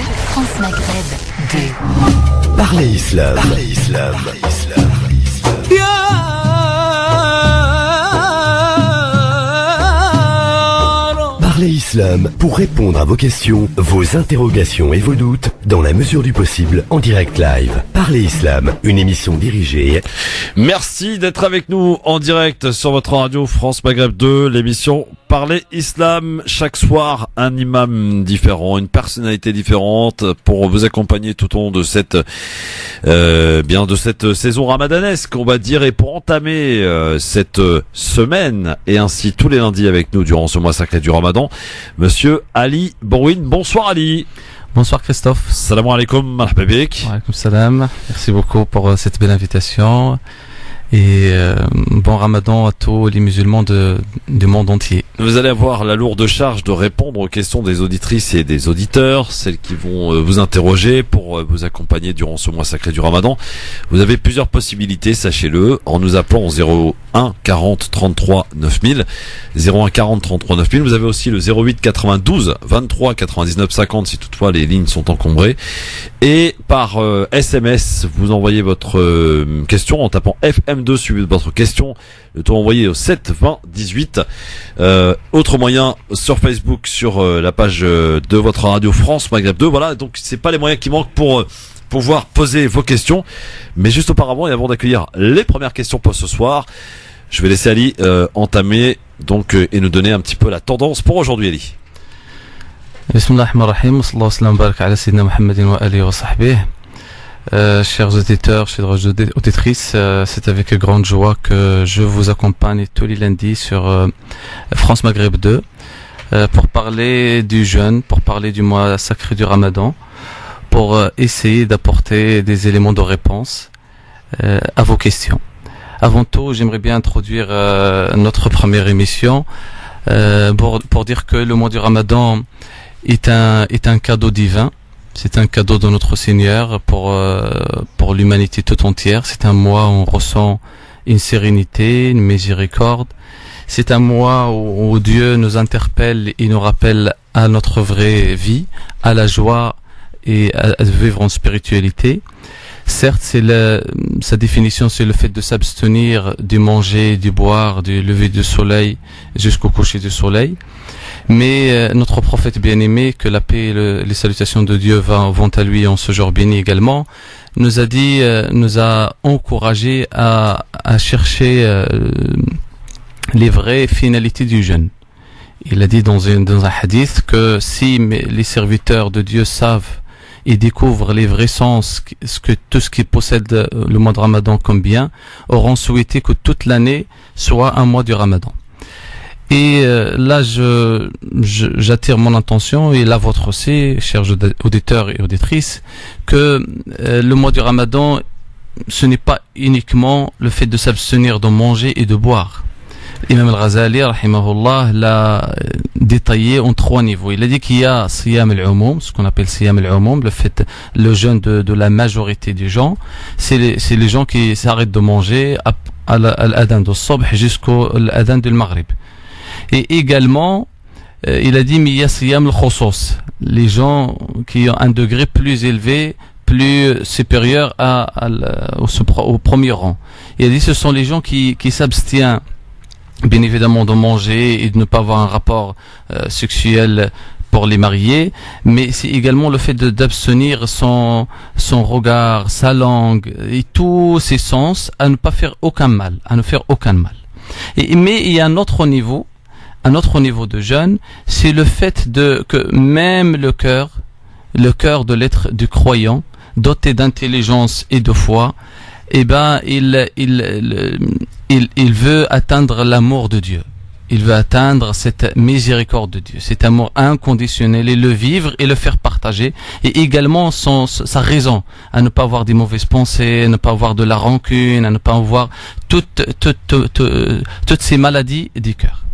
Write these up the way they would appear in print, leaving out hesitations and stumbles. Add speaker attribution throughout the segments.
Speaker 1: France Maghreb 2.
Speaker 2: Parlez Islam. Parlez Islam. Parlez Islam. Parlez Islam pour répondre à vos questions, vos interrogations et vos doutes dans la mesure du possible en direct live. Parlez Islam, une émission dirigée.
Speaker 3: Merci d'être avec nous en direct sur votre radio France Maghreb 2, l'émission Parlez Islam. Chaque soir, un imam différent, une personnalité différente pour vous accompagner tout au long de cette saison ramadanesque, on va dire, et pour entamer cette semaine et ainsi tous les lundis avec nous durant ce mois sacré du Ramadan, Monsieur Ali Borouine. Bonsoir Ali.
Speaker 4: Bonsoir Christophe.
Speaker 3: Salam alaikum, marhaba bik.
Speaker 4: Wa alaikum salam. Merci beaucoup pour cette belle invitation. Et bon Ramadan à tous les musulmans du monde entier.
Speaker 3: Vous allez avoir la lourde charge de répondre aux questions des auditrices et des auditeurs, celles qui vont vous interroger pour vous accompagner durant ce mois sacré du Ramadan. Vous avez plusieurs possibilités, sachez-le, en nous appelant au 01 40 33 9000, 01 40 33 9000. Vous avez aussi le 08 92 23 99 50 si toutefois les lignes sont encombrées. Et par SMS, vous envoyez votre question en tapant FM2 suivi de votre question. Le tout envoyé au 7 20 18. Autre moyen sur Facebook, sur la page de votre radio France Maghreb 2. Voilà, donc c'est pas les moyens qui manquent pour pouvoir poser vos questions. Mais juste auparavant et avant d'accueillir les premières questions pour ce soir, je vais laisser Ali entamer donc et nous donner un petit peu la tendance pour aujourd'hui, Ali.
Speaker 4: Bismillahirrahmanirrahim, wa sallallahu wa barak ala sayyidina Muhammadin wa alihi wa sahbihi. Chers auditeurs, chers auditrices, c'est avec grande joie que je vous accompagne tous les lundis sur France Maghreb 2 pour parler du jeûne, pour parler du mois sacré du Ramadan, pour essayer d'apporter des éléments de réponse à vos questions. Avant tout, j'aimerais bien introduire notre première émission pour dire que le mois du Ramadan est un cadeau divin. C'est un cadeau de notre Seigneur pour l'humanité toute entière. C'est un mois où on ressent une sérénité, une miséricorde. C'est un mois où Dieu nous interpelle et nous rappelle à notre vraie vie, à la joie et à vivre en spiritualité. Certes, sa définition, c'est le fait de s'abstenir du manger, du boire, du lever du soleil jusqu'au coucher du soleil. Mais notre prophète bien-aimé, que la paix et les salutations de Dieu vont à lui en ce jour béni également, nous a encouragé à chercher les vraies finalités du jeûne. Il a dit dans un hadith que si les serviteurs de Dieu savent et découvrent les vrais sens, tout ce qui possède le mois de Ramadan comme bien, auront souhaité que toute l'année soit un mois du Ramadan. Et là, j'attire mon attention, et la vôtre aussi, chers auditeurs et auditrices, que le mois du Ramadan, ce n'est pas uniquement le fait de s'abstenir de manger et de boire. L'imam al-Ghazali, rahimahullah, l'a détaillé en 3 niveaux. Il a dit qu'il y a Siyam al-Umum, ce qu'on appelle Siyam al-Umum, le jeûne de la majorité des gens. C'est les gens qui s'arrêtent de manger à l'adhan de Subh jusqu'au l'adhan du Maghrib. Et également, il a dit Miya Siyam al-Khousos, les gens qui ont un degré plus élevé, plus supérieur au premier rang. Il a dit ce sont les gens qui s'abstiennent bien évidemment de manger et de ne pas avoir un rapport sexuel pour les mariés, mais c'est également le fait d'abstenir son regard, sa langue et tous ses sens à ne pas faire aucun mal, mais il y a un autre niveau de jeûne, c'est le fait que même le cœur de l'être du croyant, doté d'intelligence et de foi, il veut atteindre l'amour de Dieu. Il veut atteindre cette miséricorde de Dieu, cet amour inconditionnel, et le vivre et le faire partager. Et également sa raison à ne pas avoir des mauvaises pensées, à ne pas avoir de la rancune, à ne pas avoir toutes ces maladies du cœur.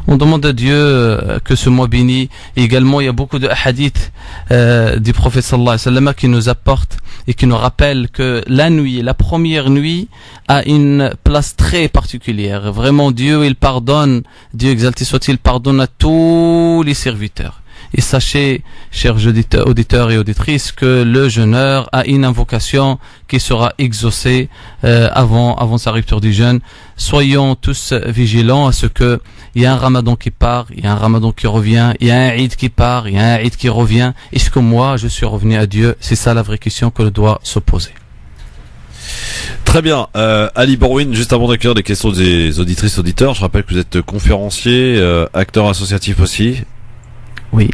Speaker 4: On demande à Dieu que ce mois béni, et également il y a beaucoup de hadiths du prophète sallallahu alayhi wa sallam qui nous apportent et qui nous rappellent que la première nuit a une place très particulière. Vraiment, Dieu exalté soit-il, pardonne à tous les serviteurs. Et sachez, chers auditeurs et auditrices, que le jeûneur a une invocation qui sera exaucée avant sa rupture du jeûne. Soyons tous vigilants à ce que il y a un ramadan qui part, il y a un ramadan qui revient, il y a un Eid qui part, il y a un Eid qui revient. Est-ce que moi, je suis revenu à Dieu? C'est ça la vraie question que l'on doit se poser.
Speaker 3: Très bien. Ali Borwin, juste avant d'accueillir les questions des auditrices auditeurs, je rappelle que vous êtes conférencier, acteur associatif aussi.
Speaker 4: Oui.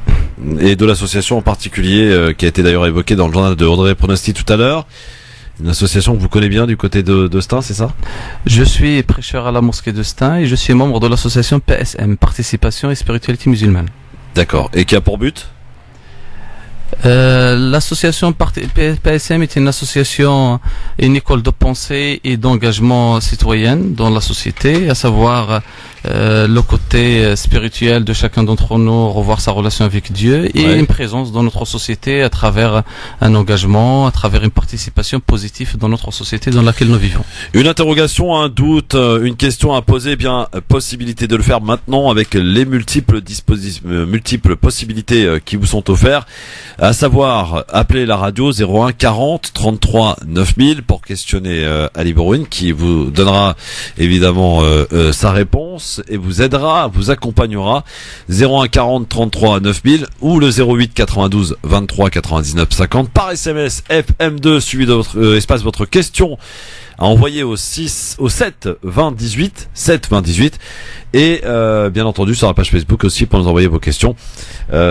Speaker 3: Et de l'association en particulier, qui a été d'ailleurs évoquée dans le journal de Audrey Pronosti tout à l'heure. Une association que vous connaissez bien du côté de Stein, c'est ça?
Speaker 4: Je suis prêcheur à la mosquée de Stein et je suis membre de l'association PSM, Participation et Spiritualité Musulmane.
Speaker 3: D'accord. Et qui a pour but?
Speaker 4: L'association PSM est une association, une école de pensée et d'engagement citoyen dans la société, à savoir le côté spirituel de chacun d'entre nous, revoir sa relation avec Dieu et une présence dans notre société à travers un engagement, à travers une participation positive dans notre société dans laquelle nous vivons.
Speaker 3: Une interrogation, un doute, une question à poser, bien possibilité de le faire maintenant avec les multiples possibilités qui vous sont offertes. À savoir, appelez la radio 01 40 33 9000 pour questionner Ali Borwin qui vous donnera évidemment sa réponse et vous aidera, vous accompagnera. 01 40 33 9000 ou le 08 92 23 99 50 par SMS FM2 suivi de votre espace votre question à envoyer au 7 20 18 et bien entendu sur la page Facebook aussi pour nous envoyer vos questions.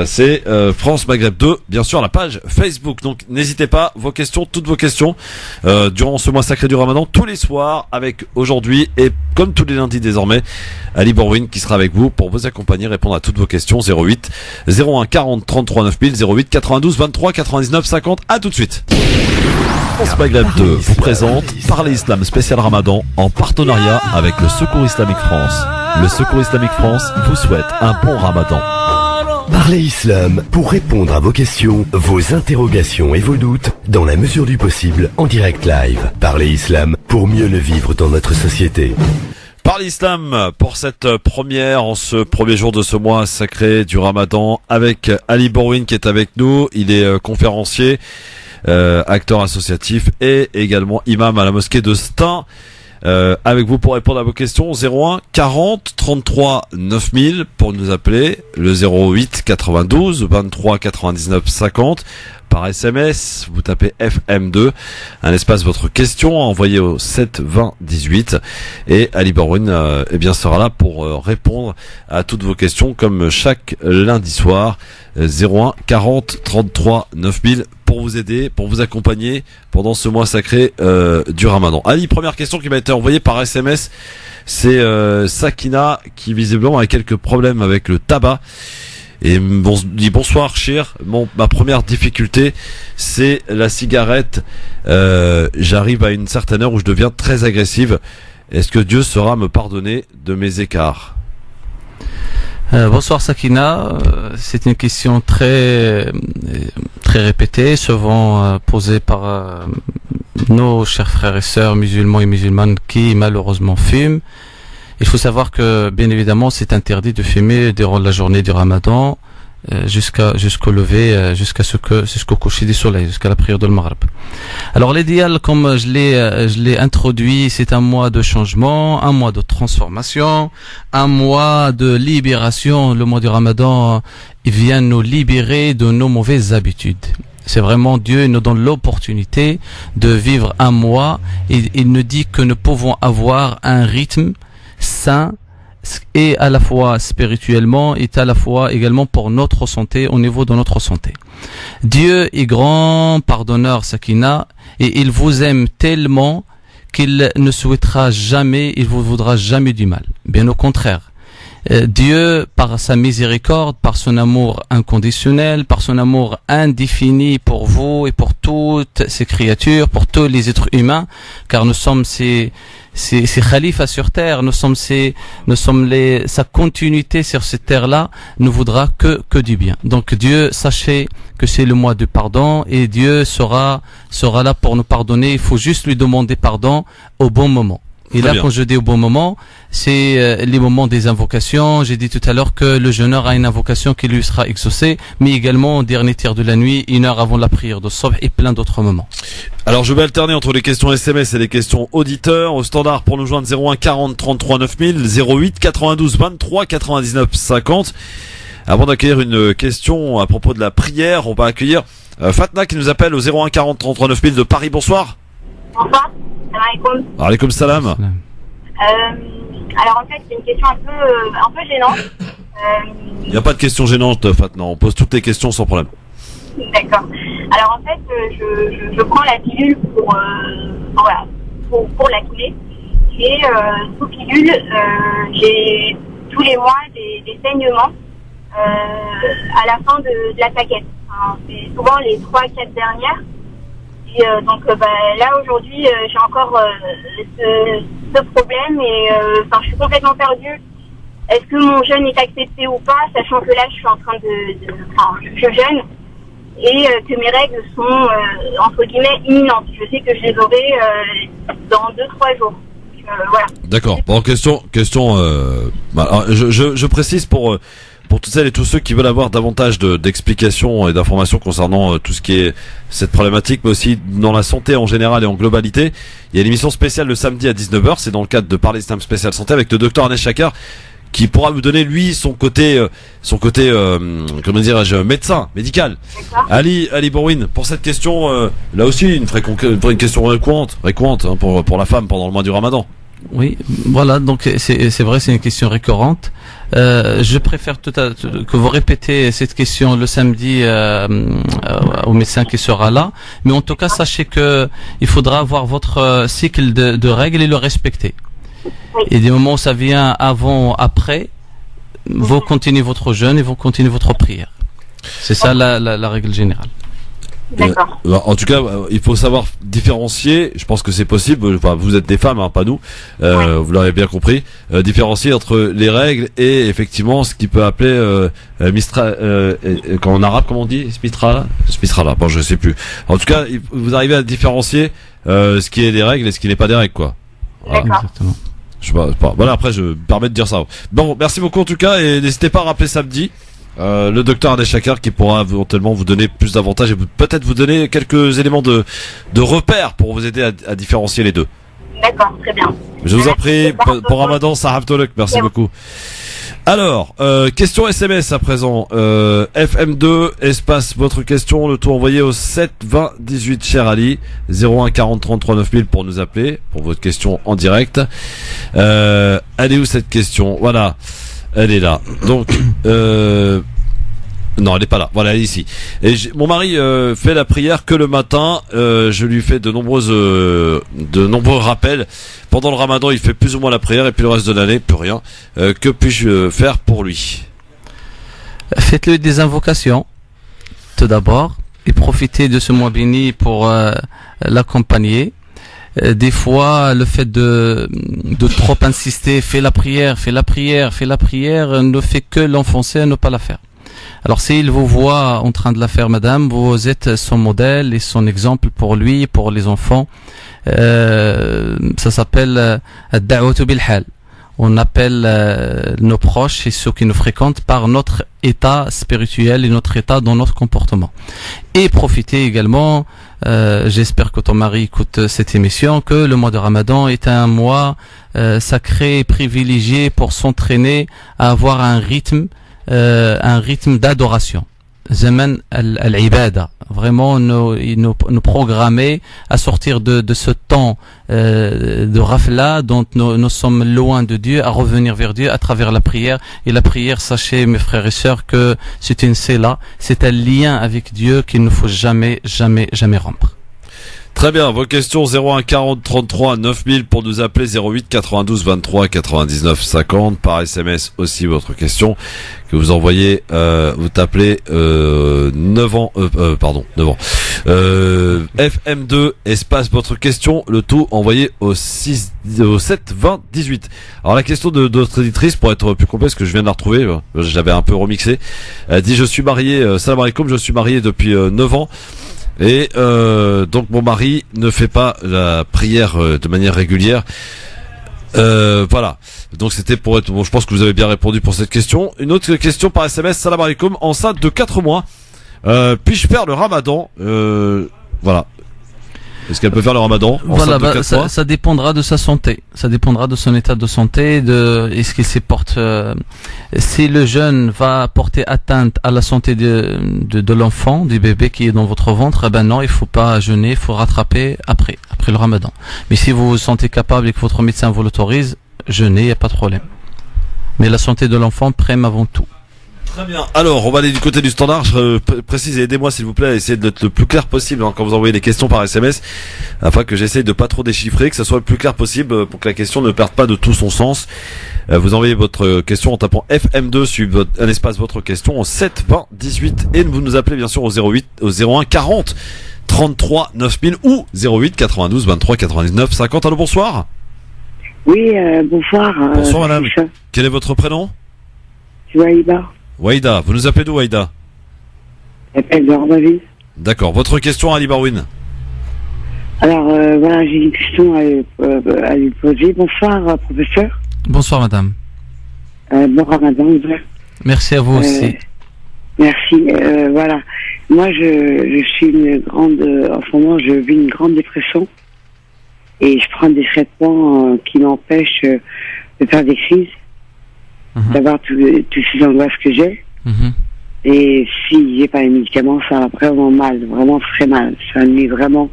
Speaker 3: C'est France Maghreb 2, bien sûr la page Facebook. Donc n'hésitez pas, toutes vos questions durant ce mois sacré du Ramadan, tous les soirs avec aujourd'hui et comme tous les lundis désormais, Ali Borwin qui sera avec vous pour vous accompagner, répondre à toutes vos questions. 08 01 40 33 9000 08 92 23 99 50. À tout de suite. France Maghreb 2 vous présente Parler Islam spécial Ramadan en partenariat avec le Secours Islamique France. Le Secours Islamique France vous souhaite un bon Ramadan.
Speaker 2: Parlez Islam pour répondre à vos questions, vos interrogations et vos doutes dans la mesure du possible en direct live. Parlez Islam pour mieux le vivre dans notre société.
Speaker 3: Parlez Islam pour cette première, en ce premier jour de ce mois sacré du Ramadan avec Ali Borwin qui est avec nous. Il est conférencier, acteur associatif et également imam à la mosquée de Stein. Avec vous pour répondre à vos questions 01 40 33 9000 pour nous appeler, le 08 92 23 99 50 par SMS, vous tapez FM2, un espace votre question envoyé au 7 20 18 et Ali Borwin sera là pour répondre à toutes vos questions comme chaque lundi soir. 01 40 33 9000 pour vous aider, pour vous accompagner pendant ce mois sacré du Ramadan. Ali, première question qui m'a été envoyée par SMS, c'est Sakina qui visiblement a quelques problèmes avec le tabac. Et dit bonsoir Chir, ma première difficulté c'est la cigarette, j'arrive à une certaine heure où je deviens très agressive. Est-ce que Dieu saura me pardonner de mes écarts?
Speaker 4: Bonsoir Sakina, c'est une question très répétée, souvent posée par nos chers frères et sœurs musulmans et musulmanes qui malheureusement fument. Il faut savoir que bien évidemment c'est interdit de fumer durant la journée du Ramadan jusqu'au lever, jusqu'au coucher du soleil, jusqu'à la prière de l'Maghrib. Alors l'idéal, comme je l'ai introduit, c'est un mois de changement, un mois de transformation, un mois de libération. Le mois du Ramadan, il vient nous libérer de nos mauvaises habitudes. C'est vraiment Dieu nous donne l'opportunité de vivre un mois et il nous dit que nous pouvons avoir un rythme sain et à la fois spirituellement et à la fois également pour notre santé, au niveau de notre santé. Dieu est grand pardonneur Sakina et il vous aime tellement qu'il ne souhaitera jamais, il vous voudra jamais du mal. Bien au contraire. Dieu, par sa miséricorde, par son amour inconditionnel, par son amour indéfini pour vous et pour toutes ces créatures, pour tous les êtres humains, car nous sommes ces khalifas sur terre, nous sommes sa continuité sur cette terre-là, ne voudra que du bien. Donc Dieu, sachez que c'est le mois de pardon et Dieu sera là pour nous pardonner. Il faut juste lui demander pardon au bon moment. Et
Speaker 3: Très
Speaker 4: là,
Speaker 3: bien.
Speaker 4: quand je dis au bon moment, c'est les moments des invocations. J'ai dit tout à l'heure que le jeûneur a une invocation qui lui sera exaucée, mais également au dernier tiers de la nuit, 1 heure avant la prière de Subh et plein d'autres moments.
Speaker 3: Alors je vais alterner entre les questions SMS et les questions auditeurs. Au standard pour nous joindre 01 40 33 9000, 08 92 23 99 50. Avant d'accueillir une question à propos de la prière, on va accueillir Fatna qui nous appelle au 01 40 33 9000 de Paris. Bonsoir.
Speaker 5: Bonsoir, salam alaikum.
Speaker 3: Alaikum salam.
Speaker 5: Alors en fait, c'est une question un peu gênante.
Speaker 3: Il n'y a pas de questions gênantes Fatna, on pose toutes les questions sans problème.
Speaker 5: D'accord. Alors en fait, je prends la pilule pour l'acné. Et sous pilule, j'ai tous les mois des saignements à la fin de la plaquette. Hein, c'est souvent les 3-4 dernières. Et donc là aujourd'hui j'ai encore ce problème et je suis complètement perdue. Est-ce que mon jeûne est accepté ou pas, sachant que là je suis en train je jeûne et que mes règles sont entre guillemets imminentes. Je sais que je les aurai dans 2-3 jours. Voilà.
Speaker 3: D'accord. Bon, question. Alors, je précise pour toutes celles et tous ceux qui veulent avoir davantage d'explications et d'informations concernant tout ce qui est cette problématique, mais aussi dans la santé en général et en globalité. Il y a une émission spéciale le samedi à 19h, c'est dans le cadre de Parler Islam Spécial Santé avec le docteur Anes Chakar, qui pourra vous donner lui son côté comment dirais-je, médecin, médical.
Speaker 5: D'accord.
Speaker 3: Ali Bourwin, pour cette question, là aussi une question récurrente hein, pour la femme pendant le mois du Ramadan.
Speaker 4: Oui, voilà, donc c'est vrai, c'est une question récurrente. Je préfère que vous répétez cette question le samedi au médecin qui sera là. Mais en tout cas, sachez que il faudra avoir votre cycle de règles et le respecter.
Speaker 5: Oui.
Speaker 4: Et des moments où ça vient avant, après, vous continuez votre jeûne et vous continuez votre prière. C'est ça la règle générale.
Speaker 5: D'accord.
Speaker 3: En tout cas, il faut savoir différencier. Je pense que c'est possible. Enfin, vous êtes des femmes, hein, pas nous. Vous l'avez bien compris. Différencier entre les règles et effectivement ce qui peut appeler en arabe, comment on dit, Spitrala. Bon, je sais plus. En tout cas, vous arrivez à différencier ce qui est des règles et ce qui n'est pas des règles, quoi. Voilà.
Speaker 5: D'accord.
Speaker 4: Exactement.
Speaker 3: Je sais pas. Voilà. Après, je me permets de dire ça. Bon, merci beaucoup en tout cas et n'hésitez pas à rappeler samedi. Le docteur Anes Chakar qui pourra éventuellement vous donner plus d'avantages et peut-être vous donner quelques éléments de repères pour vous aider à différencier les deux.
Speaker 5: D'accord, très bien.
Speaker 3: Je vous en prie, pour Ramadan, Sahab Tolek, merci beaucoup. Alors, question SMS à présent. FM2, espace votre question, le tout envoyé au 7 20 18, cher Ali, 01 40 33 9000 pour nous appeler, pour votre question en direct. Elle est où cette question? Voilà. Elle est là. Donc, non, elle n'est pas là. Voilà, elle est ici. Et mon mari fait la prière que le matin. Je lui fais de nombreux rappels. Pendant le Ramadan, il fait plus ou moins la prière et puis le reste de l'année, plus rien. Que puis-je faire pour lui?
Speaker 4: Faites-le des invocations, tout d'abord, et profitez de ce mois béni pour l'accompagner. Des fois, le fait de trop insister, fais la prière, ne fait que l'enfoncer et ne pas la faire. Alors, s'il vous voit en train de la faire, madame, vous êtes son modèle et son exemple pour lui, pour les enfants. Ça s'appelle ad-da'watu bil hal. On appelle nos proches et ceux qui nous fréquentent par notre état spirituel et notre état dans notre comportement. Et profitez également, j'espère que ton mari écoute cette émission, que le mois de Ramadan est un mois sacré et privilégié pour s'entraîner à avoir un rythme d'adoration. Zaman al-ibada, vraiment nous programmer à sortir de ce temps de rafla dont nous sommes loin de Dieu, à revenir vers Dieu à travers la prière. Et la prière, sachez mes frères et sœurs que c'est une sela, c'est un lien avec Dieu qu'il ne faut jamais rompre.
Speaker 3: Très bien, vos questions 01 40 33 9000 pour nous appeler, 08 92 23 99 50 par SMS aussi votre question que vous envoyez, vous tapez 9 ans. FM2 espace votre question, le tout envoyé au 7 20 18. Alors la question de notre éditrice, pour être plus complet, parce que je viens de la retrouver, j'avais un peu remixé, elle dit: je suis marié, salam alaikum, je suis marié depuis 9 ans. Et donc mon mari ne fait pas la prière de manière régulière. Voilà. Donc c'était pour être bon, je pense que vous avez bien répondu pour cette question. Une autre question par SMS. Salam alaikum. Enceinte de 4 mois. Puis-je faire le ramadan? Voilà. Est-ce qu'elle peut faire le ramadan?
Speaker 4: Voilà, ça dépendra de sa santé. Ça dépendra de son état de santé, est-ce qu'il se porte, si le jeûne va porter atteinte à la santé de l'enfant, du bébé qui est dans votre ventre, eh ben non, il faut pas jeûner, il faut rattraper après le ramadan. Mais si vous vous sentez capable et que votre médecin vous l'autorise, jeûnez, il n'y a pas de problème. Mais la santé de l'enfant prime avant tout.
Speaker 3: Très bien. Alors, on va aller du côté du standard. Je précise et aidez-moi s'il vous plaît à essayer d'être le plus clair possible quand vous envoyez les questions par SMS, afin que j'essaye de pas trop déchiffrer, que ça soit le plus clair possible pour que la question ne perde pas de tout son sens. Vous envoyez votre question en tapant FM2 sur un espace votre question au 7 20 18 et vous nous appelez bien sûr au 01 40 33 9000 ou 08 92 23 99 50. Allô, bonsoir.
Speaker 6: Oui, bonsoir.
Speaker 3: Bonsoir madame. Quel est votre prénom?
Speaker 6: Waïda.
Speaker 3: Waïda, vous nous appelez d'où Waïda?
Speaker 6: J'appelle de Orbavis.
Speaker 3: D'accord, votre question Ali Barouine.
Speaker 6: Alors voilà, j'ai une question à lui poser. Bonsoir professeur.
Speaker 4: Bonsoir madame.
Speaker 6: Bon ramadan.
Speaker 4: Merci à vous aussi.
Speaker 6: Merci. Voilà, moi je suis une grande, en ce moment je vis une grande dépression et je prends des traitements qui m'empêchent de faire des crises. D'avoir tous ces angoisses que j'ai. Et si j'ai pas les médicaments, ça va vraiment mal, vraiment très mal. Ça nuit vraiment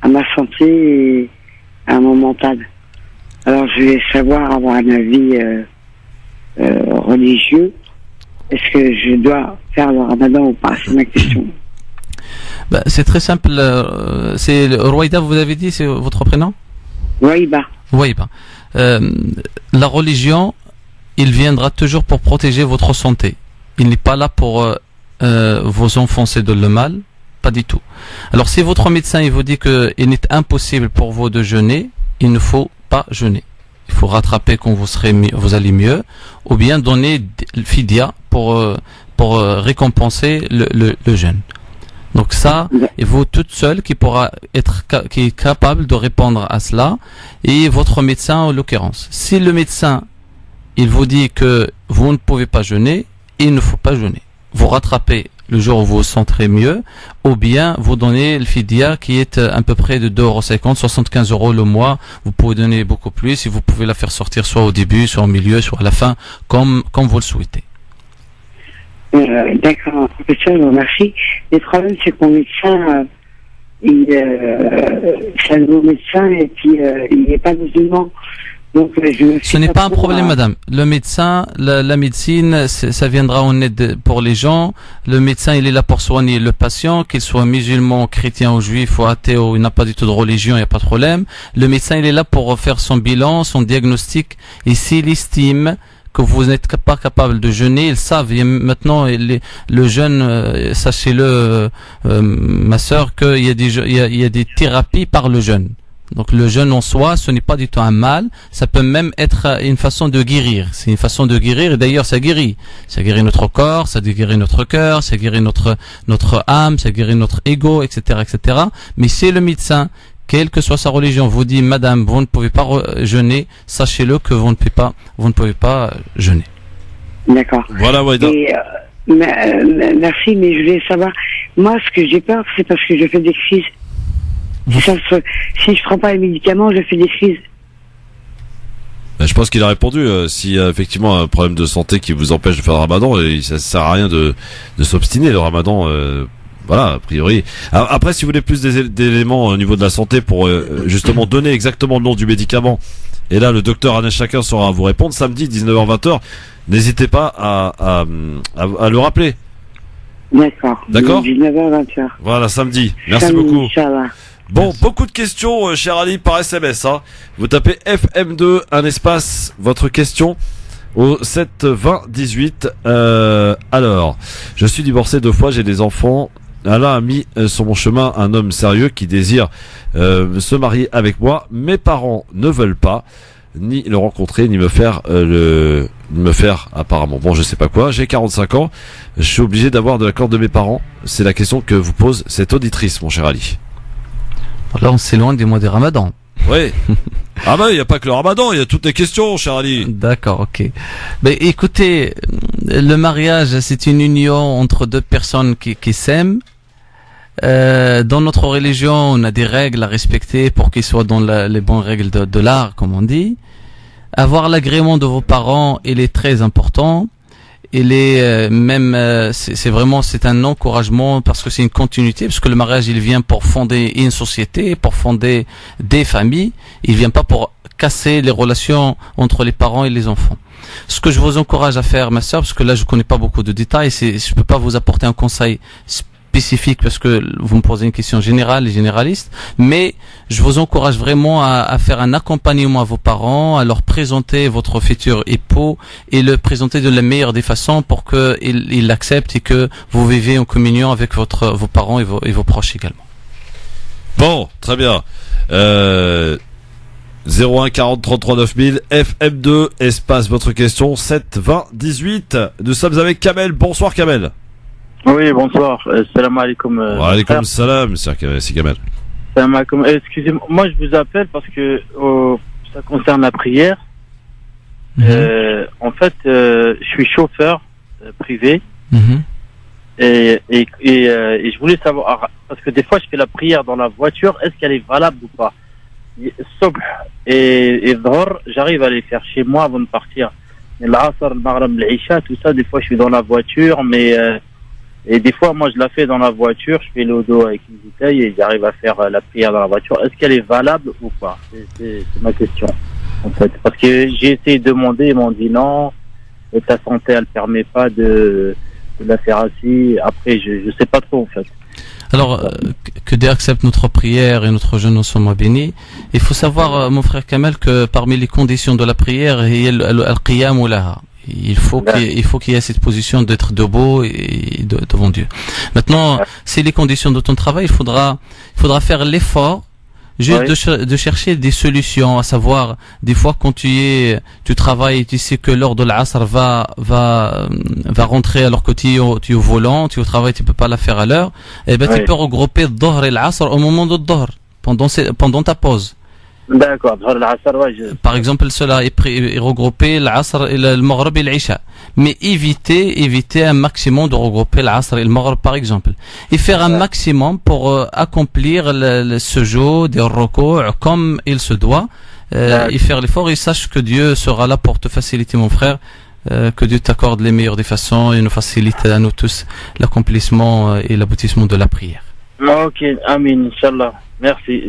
Speaker 6: à ma santé et à mon mental. Alors je vais savoir, avoir un avis religieux. Est-ce que je dois faire le ramadan ou pas? C'est ma question.
Speaker 4: Bah, c'est très simple. C'est Rouaïda, vous avez dit, c'est votre prénom?
Speaker 6: Waïba.
Speaker 4: Waïba. La religion, il viendra toujours pour protéger votre santé. Il n'est pas là pour vous enfoncer dans le mal, pas du tout. Alors si votre médecin il vous dit qu'il est impossible pour vous de jeûner, il ne faut pas jeûner. Il faut rattraper quand vous allez mieux, ou bien donner le fidia pour récompenser le jeûne. Donc ça, et vous toute seule qui est capable de répondre à cela, et votre médecin en l'occurrence. Si le médecin il vous dit que vous ne pouvez pas jeûner, il ne faut pas jeûner. Vous rattrapez le jour où vous vous sentirez mieux, ou bien vous donnez le fidia qui est à peu près de 2,50€, 75 € le mois. Vous pouvez donner beaucoup plus et vous pouvez la faire sortir soit au début, soit au milieu, soit à la fin, comme vous le souhaitez.
Speaker 6: D'accord, professeur, merci. Le problème, c'est que mon médecin, c'est un nouveau médecin et puis il n'est pas musulman. Donc,
Speaker 4: ce n'est pas un problème, madame. Le médecin, la médecine, ça viendra en aide pour les gens. Le médecin, il est là pour soigner le patient, qu'il soit musulman, chrétien ou juif ou athée ou il n'a pas du tout de religion, il n'y a pas de problème. Le médecin, il est là pour faire son bilan, son diagnostic. Et s'il estime que vous n'êtes pas capable de jeûner, ils savent. Et maintenant, le jeûne, sachez-le, ma sœur, qu'il y a des thérapies par le jeûne. Donc le jeûne en soi, ce n'est pas du tout un mal, ça peut même être une façon de guérir. C'est une façon de guérir et d'ailleurs ça guérit. Ça guérit notre corps, ça guérit notre cœur, ça guérit notre âme, ça guérit notre ego, etc., etc. Mais si le médecin, quelle que soit sa religion, vous dit madame, vous ne pouvez pas jeûner, sachez-le que vous ne pouvez pas jeûner.
Speaker 6: D'accord.
Speaker 3: Voilà, Waïda.
Speaker 6: Merci, mais je voulais savoir, moi ce que j'ai peur, c'est parce que je fais des crises. Si je prends pas les médicaments, je fais des crises.
Speaker 3: Je pense qu'il a répondu. S'il y a effectivement un problème de santé qui vous empêche de faire le ramadan, ça sert à rien de s'obstiner. Le ramadan, voilà, a priori. Après, si vous voulez plus d'éléments au niveau de la santé pour justement donner exactement le nom du médicament, et là le docteur Anes Chacun saura vous répondre samedi 19h-20h. N'hésitez pas à le rappeler.
Speaker 6: D'accord.
Speaker 3: 19h-20h. Voilà, samedi. Merci beaucoup. Inch'Allah. Bon, beaucoup de questions, cher Ali, par SMS. Hein. Vous tapez FM2, un espace, votre question, au 7 20 18. Alors, je suis divorcé 2 fois, j'ai des enfants. Allah a mis sur mon chemin un homme sérieux qui désire se marier avec moi. Mes parents ne veulent pas ni le rencontrer, ni me faire apparemment. Bon, je sais pas quoi. J'ai 45 ans. Je suis obligé d'avoir de l'accord de mes parents. C'est la question que vous pose cette auditrice, mon cher Ali.
Speaker 4: Là, on s'éloigne du mois des Ramadan.
Speaker 3: Oui. Ah ben, il n'y a pas que le ramadan, il y a toutes les questions, cher Ali.
Speaker 4: D'accord, ok. Ben, écoutez, le mariage, c'est une union entre deux personnes qui s'aiment. Dans notre religion, on a des règles à respecter pour qu'ils soient dans les bonnes règles de l'art, comme on dit. Avoir l'agrément de vos parents, il est très important. Il est c'est un encouragement parce que c'est une continuité, parce que le mariage il vient pour fonder une société, pour fonder des familles. Il vient pas pour casser les relations entre les parents et les enfants. Ce que je vous encourage à faire, ma sœur, parce que là je connais pas beaucoup de détails, je peux pas vous apporter un conseil spécifique parce que vous me posez une question générale et généraliste, mais je vous encourage vraiment à faire un accompagnement à vos parents, à leur présenter votre futur époux et le présenter de la meilleure des façons pour que ils l'acceptent et que vous vivez en communion avec vos parents et vos proches également.
Speaker 3: Bon, très bien. 01 40 33 9000 FM2 espace votre question 7 20 18. Nous sommes avec Kamel. Bonsoir Kamel.
Speaker 7: Oui, bonsoir. Salam alaikum.
Speaker 3: Wa alaikum salam, c'est Kamel.
Speaker 7: Salam alaikum. Excusez-moi, moi je vous appelle parce que ça concerne la prière. En fait, je suis chauffeur privé et je voulais savoir, parce que des fois je fais la prière dans la voiture, est-ce qu'elle est valable ou pas? Subh et Dhuhr, j'arrive à les faire chez moi avant de partir. Mais l'Asr, le Maghrib, l'Isha, tout ça, des fois je suis dans la voiture, mais et des fois, moi, je la fais dans la voiture, je fais le dos avec une bouteille et j'arrive à faire la prière dans la voiture. Est-ce qu'elle est valable ou pas? C'est ma question, en fait. Parce que j'ai essayé de demander, ils m'ont dit non, et ta santé, elle permet pas de la faire assis. Après, je sais pas trop, en fait.
Speaker 4: Alors, que Dieu accepte notre prière et notre jeûne soit béni. Il faut savoir, mon frère Kamel, que parmi les conditions de la prière, il y a al-qiyam ou laha. Il faut qu'il y ait cette position d'être debout et devant Dieu. Maintenant, si les conditions de ton travail, il faudra faire l'effort juste de chercher des solutions, à savoir, des fois quand tu travailles et tu sais que l'heure de l'Asr va rentrer alors que tu es au volant, tu es au travail, tu peux pas la faire à l'heure, et ben tu peux regrouper le Dhuhr et l'Asr au moment de Dhuhr, pendant ta pause.
Speaker 7: D'accord,
Speaker 4: par exemple, cela est regroupé l'Asr et le Maghrib et l'Isha. Mais éviter un maximum de regrouper l'Asr et le Maghrib, par exemple. Et faire un maximum pour accomplir ce jeu des recours comme il se doit. Et faire l'effort et sache que Dieu sera là pour te faciliter, mon frère. Que Dieu t'accorde les meilleures des façons et nous facilite à nous tous l'accomplissement et l'aboutissement de la prière.
Speaker 7: Ok, amin, Inch'Allah. Merci,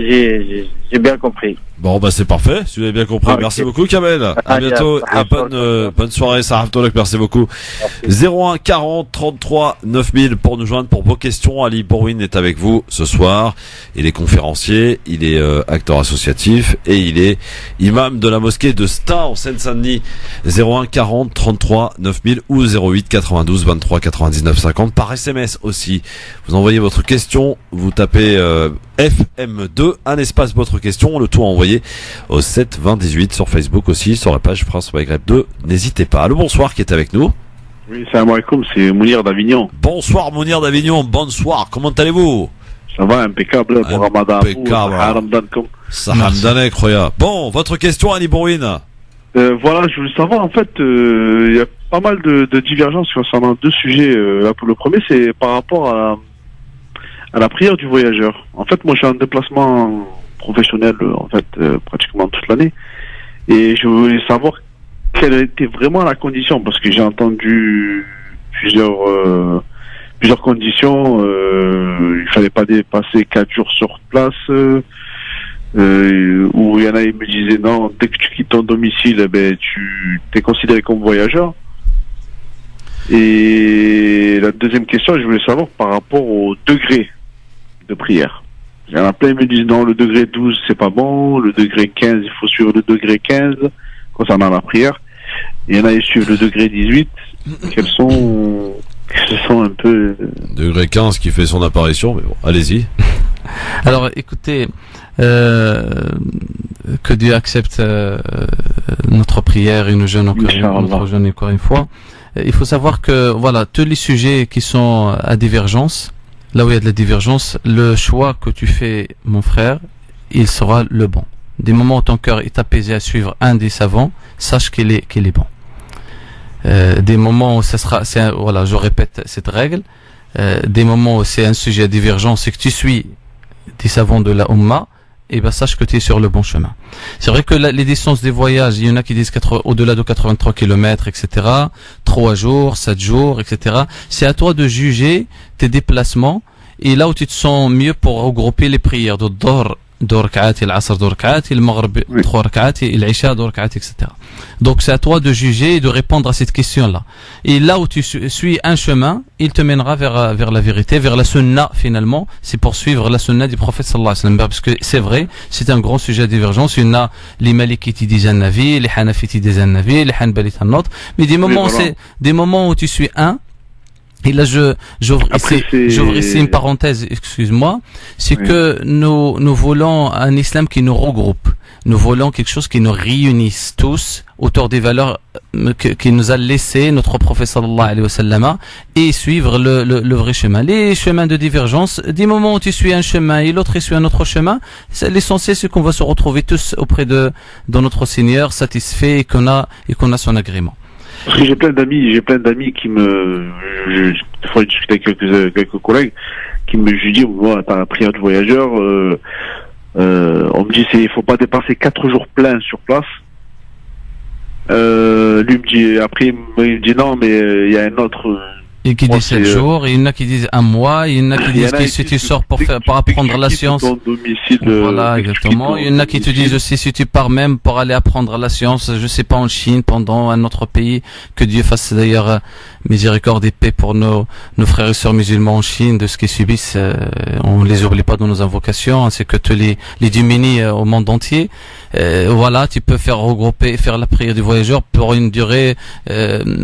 Speaker 7: j'ai bien compris.
Speaker 3: Bon, bah c'est parfait, si vous avez bien compris.
Speaker 7: Okay.
Speaker 3: Merci beaucoup Kamel. À bientôt et bonne soirée, Sarah Tolok, merci beaucoup. 01 40 33 9000 pour nous joindre pour vos questions. Ali Bourwin est avec vous ce soir. Il est conférencier, il est acteur associatif et il est imam de la mosquée de Stein en Seine-Saint-Denis. 01 40 33 9000 ou 08 92 23 99 50 par SMS aussi. Vous envoyez votre question, vous tapez FM2, un espace votre question, le tout envoyé au 7 20 18 sur Facebook aussi, sur la page France Maghreb 2. N'hésitez pas. Allô, bonsoir, qui est avec nous?
Speaker 8: Oui, salam alaikum, c'est Mounir d'Avignon.
Speaker 3: Bonsoir Mounir d'Avignon, bonsoir, comment allez-vous?
Speaker 8: Ça va, impeccable, pour Ramadan.
Speaker 3: Impeccable. Sahamdan, incroyable. Bon, votre question, Ali Bourwin.
Speaker 8: Voilà, je voulais savoir, en fait, il y a pas mal de divergences concernant deux sujets. Le premier, c'est par rapport à la prière du voyageur. En fait, moi, je suis en déplacement professionnel, en fait, pratiquement toute l'année. Et je voulais savoir quelle était vraiment la condition, parce que j'ai entendu plusieurs conditions. Il fallait pas dépasser 4 jours sur place. Où il y en a qui me disaient non, dès que tu quittes ton domicile, tu t'es considéré comme voyageur. Et la deuxième question, je voulais savoir par rapport au degré de prière. Il y en a plein qui me disent non, le degré 12 c'est pas bon, le degré 15 il faut suivre le degré 15 concernant la prière. Il y en a qui suivent le degré 18. Quels sont un peu...
Speaker 3: Degré 15 qui fait son apparition, mais bon, allez-y.
Speaker 4: Alors écoutez, que Dieu accepte notre prière et nous jeûne encore une fois. Il faut savoir que voilà, tous les sujets qui sont à divergence, là où il y a de la divergence, le choix que tu fais, mon frère, il sera le bon. des moments où ton cœur est apaisé à suivre un des savants, sache qu'il est bon. Des moments où voilà, je répète cette règle, des moments où c'est un sujet à divergence et que tu suis des savants de la Ummah, et ben sache que tu es sur le bon chemin. C'est vrai que les distances des voyages, il y en a qui disent au-delà de 83 km, etc., 3 jours, 7 jours, etc. C'est à toi de juger tes déplacements et là où tu te sens mieux pour regrouper les prières de Dhuhr, 2 rak'at, l'Asr 2 rak'at, le Maghrib 3 rak'at, l'Isha 2 rak'at, etc. Donc c'est à toi de juger et de répondre à cette question-là. Et là où tu suis un chemin, il te mènera vers la vérité, vers la sunna finalement. C'est pour suivre la sunna du prophète sallallahu alayhi wa sallam. Parce que c'est vrai, c'est un grand sujet de divergence. Il y en a les Malikites disent un avis, les Hanafites disent un avis, les Hanbalites un autre. Mais des moments où tu suis un. Et là, j'ouvre ici une parenthèse, excuse-moi, c'est que nous voulons un islam qui nous regroupe. Nous voulons quelque chose qui nous réunisse tous autour des valeurs qui nous a laissé notre prophète sallallahu alayhi wa sallam et suivre le vrai chemin. Les chemins de divergence, des moments où tu suis un chemin et l'autre suit un autre chemin, l'essentiel c'est qu'on va se retrouver tous auprès de notre Seigneur, satisfaits et qu'on a son agrément.
Speaker 8: Parce que j'ai plein d'amis qui des fois je discute avec quelques collègues qui je dis, moi, t'as la prière du voyageur, on me dit il faut pas dépasser 4 jours pleins sur place. Lui me dit, après il me dit non, mais il y a un autre.
Speaker 4: Et qui dit 7 jours, il y en a qui disent un mois, il y en a qui disent que si tu sors pour apprendre la science. Voilà, exactement. Il y en a qui te disent aussi si tu pars même pour aller apprendre la science, je sais pas, en Chine, pendant un autre pays, que Dieu fasse d'ailleurs miséricorde et paix pour nos frères et sœurs musulmans en Chine, de ce qu'ils subissent, on les oublie pas dans nos invocations, c'est que tu les diminues au monde entier. Voilà, tu peux faire la prière du voyageur pour une durée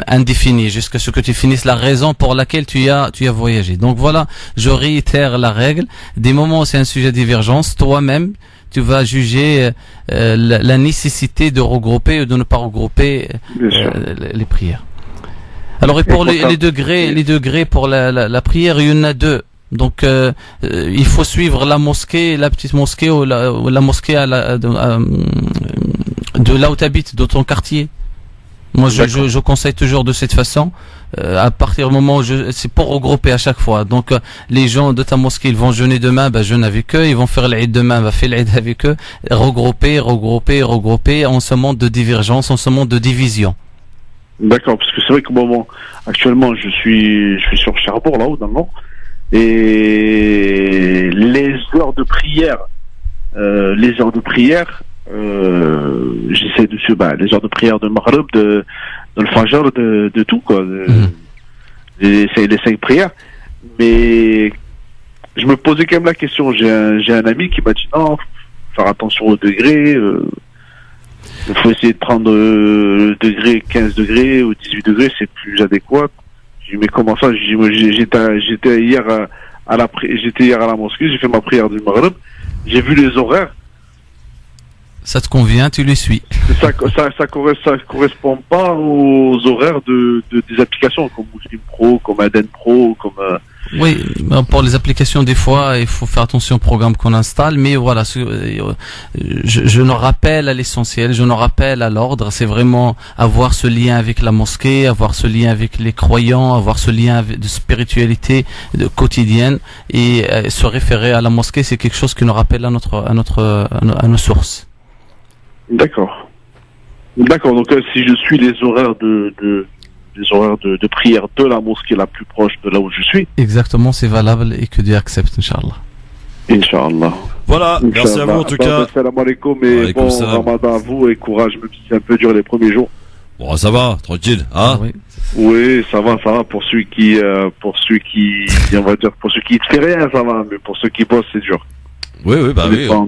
Speaker 4: indéfinie, jusqu'à ce que tu finisses la raison pour laquelle tu as voyagé. Donc voilà, je réitère la règle. Des moments où c'est un sujet de divergence, toi-même, tu vas juger la nécessité de regrouper ou de ne pas regrouper les prières. Alors et pour les degrés pour la prière, il y en a 2. Donc il faut suivre la mosquée, la petite mosquée ou la mosquée de là où tu habites, de ton quartier. Moi je conseille toujours de cette façon. À partir du moment où c'est pour regrouper à chaque fois. Donc les gens de ta mosquée, ils vont jeûner demain, jeûne avec eux. Ils vont faire l'Eid demain, faire l'Eid avec eux. Regrouper en ce monde de divergence, en ce monde de division.
Speaker 8: D'accord, parce que c'est vrai qu'au moment actuellement je suis sur Cherbourg là-haut dans le nord. Et les heures de prière, j'essaie de suivre les heures de prière de Maghrib, de le Fajr, de tout quoi, les 5 prières. Mais je me posais quand même la question. J'ai un ami qui m'a dit non, faut faire attention aux degrés. Il faut essayer de prendre degré 15 degrés ou 18 degrés, c'est plus adéquat. J'ai dit mais comment ça? J'étais hier à la mosquée, j'ai fait ma prière du Maghrib, j'ai vu les horaires.
Speaker 4: Ça te convient, tu les suis.
Speaker 8: Ça correspond pas aux horaires des applications comme Muslim Pro, comme Aden Pro, comme.
Speaker 4: Oui, pour les applications, des fois, il faut faire attention au programme qu'on installe, mais voilà, je nous rappelle à l'essentiel, je nous rappelle à l'ordre, c'est vraiment avoir ce lien avec la mosquée, avoir ce lien avec les croyants, avoir ce lien de spiritualité quotidienne, et se référer à la mosquée, c'est quelque chose qui nous rappelle à nos sources.
Speaker 8: D'accord. Donc si je suis les horaires de prière de la mosquée la plus proche de là où je suis.
Speaker 4: Exactement, c'est valable et que Dieu accepte, Inch'Allah.
Speaker 8: Inch'Allah.
Speaker 3: Voilà, merci à vous en tout cas.
Speaker 8: Salam alaikum et bon Ramadan à vous et courage, même si c'est un peu dur les premiers jours.
Speaker 3: Bon, ça va, tranquille, hein?
Speaker 8: Oui, ça va, pour ceux qui, on va dire, pour ceux qui ne font rien, ça va, mais pour ceux qui bossent, c'est dur.
Speaker 3: Oui,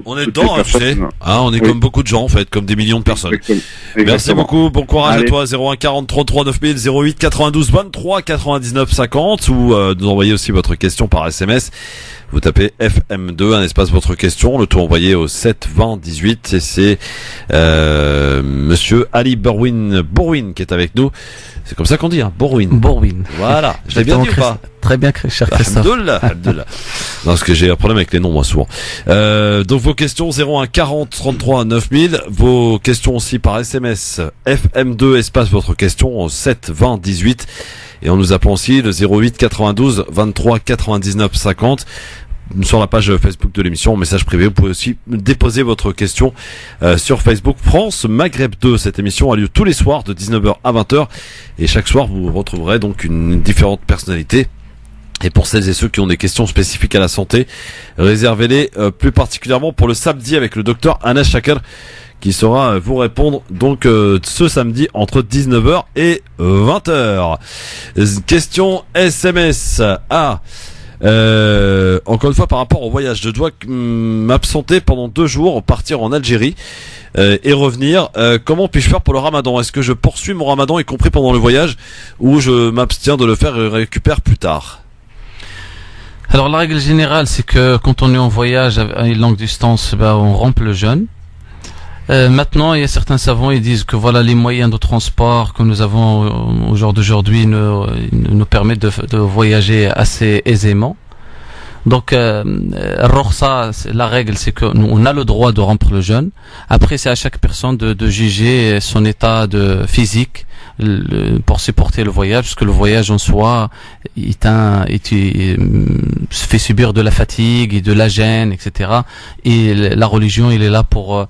Speaker 3: on est dedans, tu sais. On est comme beaucoup de gens, en fait, comme des millions de personnes. Exactement. Merci beaucoup, bon courage à toi, 01 40 33 9000, 08 92 23 99 50, ou nous envoyez aussi votre question par SMS. Vous tapez FM2, un espace votre question, le tout envoyé au 7 20 18, et c'est Monsieur Ali Bourwin qui est avec nous. C'est comme ça qu'on dit, hein, Bourwin.
Speaker 4: Bourwin.
Speaker 3: Voilà, je l'ai bien dit ou pas?
Speaker 4: très bien, cher Christophe.
Speaker 3: Alhamdoulilah. Non, parce que j'ai un problème avec les noms, moi, souvent. Donc, vos questions 01 40 33 9000. Vos questions aussi par SMS. FM2, espace votre question, 7 20 18. Et en nous appelant aussi le 08 92 23 99 50. Sur la page Facebook de l'émission, en message privé, vous pouvez aussi déposer votre question sur Facebook. France Maghreb 2, cette émission a lieu tous les soirs de 19h à 20h et chaque soir vous retrouverez donc une différente personnalité. Et pour celles et ceux qui ont des questions spécifiques à la santé, réservez-les plus particulièrement pour le samedi avec le docteur Anas Shaker qui saura vous répondre donc ce samedi entre 19h et 20h. Question SMS à encore une fois par rapport au voyage, je dois m'absenter pendant 2 jours, partir en Algérie et revenir. Comment puis-je faire pour le ramadan? Est-ce que je poursuis mon ramadan y compris pendant le voyage ou je m'abstiens de le faire et récupère plus tard?
Speaker 4: Alors la règle générale, c'est que quand on est en voyage à une longue distance, on rompt le jeûne. Maintenant, il y a certains savants, ils disent que voilà, les moyens de transport que nous avons au jour d'aujourd'hui nous permettent de voyager assez aisément. Donc, la règle, c'est que nous, on a le droit de rompre le jeûne. Après, c'est à chaque personne de juger son état de physique pour supporter le voyage, parce que le voyage en soi, il fait subir de la fatigue et de la gêne, etc. Et la religion, il est là pour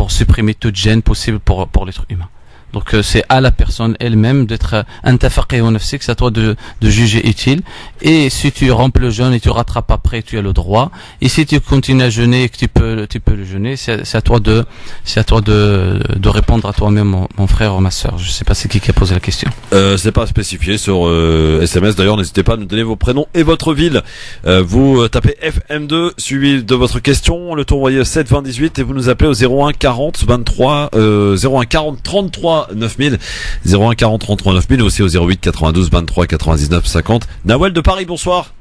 Speaker 4: supprimer toute gêne possible pour l'être humain. Donc c'est à la personne elle-même d'être intafaqih au nafsik, c'est à toi de juger utile. Et si tu rompes le jeûne et tu rattrapes après, tu as le droit. Et si tu continues à jeûner et que tu peux le jeûner, c'est à toi de répondre à toi-même, mon frère ou ma sœur. Je sais pas c'est qui a posé la question.
Speaker 3: C'est pas spécifié sur SMS. D'ailleurs, n'hésitez pas à nous donner vos prénoms et votre ville. Vous tapez FM2 suivi de votre question, le tournoyer 7 20 18 et vous nous appelez au 01 40 23 01 40 33 9000, 01 40 33 9000 aussi au 08 92 23 99 50. Nawel de Paris, bonsoir.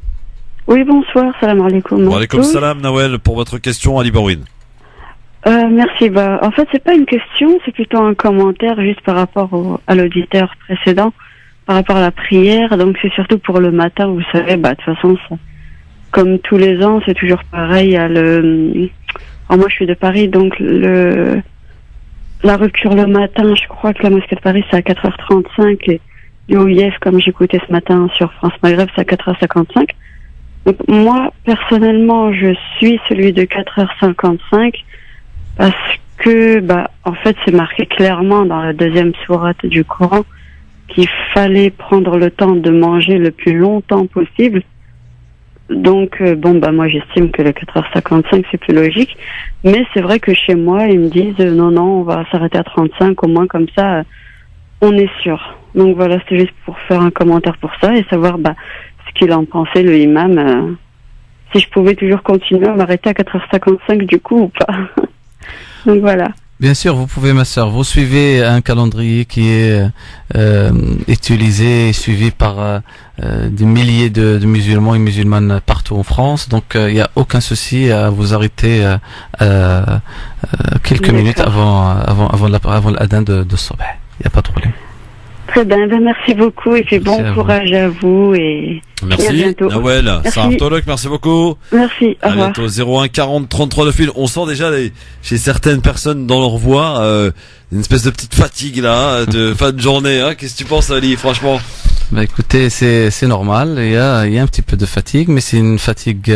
Speaker 9: Oui, bonsoir, salam alaikum.
Speaker 3: Wa alaikum salam Nawel, pour votre question Ali Barouine.
Speaker 9: Merci. En fait, c'est pas une question, c'est plutôt un commentaire juste par rapport à l'auditeur précédent, par rapport à la prière. Donc c'est surtout pour le matin, vous savez, de toute façon, comme tous les ans, c'est toujours pareil. Moi, je suis de Paris, donc la rupture le matin, je crois que la mosquée de Paris, c'est à 4h35 et l'OIF, comme j'écoutais ce matin sur France Maghreb, c'est à 4h55. Donc, moi, personnellement, je suis celui de 4h55 parce que, en fait, c'est marqué clairement dans la 2e sourate du Coran qu'il fallait prendre le temps de manger le plus longtemps possible. Donc, moi, j'estime que le 4h55, c'est plus logique. Mais c'est vrai que chez moi, ils me disent, non, on va s'arrêter à 35, au moins, comme ça, on est sûr. Donc voilà, c'est juste pour faire un commentaire pour ça et savoir, ce qu'il en pensait, le imam. Si je pouvais toujours continuer à m'arrêter à 4h55, du coup, ou pas. Donc voilà.
Speaker 4: Bien sûr, vous pouvez, ma sœur. Vous suivez un calendrier qui est utilisé et suivi par des milliers de musulmans et musulmanes partout en France. Donc, il n'y a aucun souci à vous arrêter quelques minutes avant l'adhan de Sobh. Il n'y a pas de problème.
Speaker 9: Très bien, merci beaucoup et puis bon courage à vous et
Speaker 3: merci.
Speaker 9: Et à bientôt.
Speaker 3: Nawel, Sarah Tolok, merci beaucoup.
Speaker 9: Merci, au revoir.
Speaker 3: À bientôt, 01 40 33 9000. On sent déjà chez certaines personnes dans leur voix une espèce de petite fatigue là, de fin de journée. Hein. Qu'est-ce que tu penses, Ali, franchement?
Speaker 4: Écoutez, c'est normal, il y a un petit peu de fatigue, mais c'est une fatigue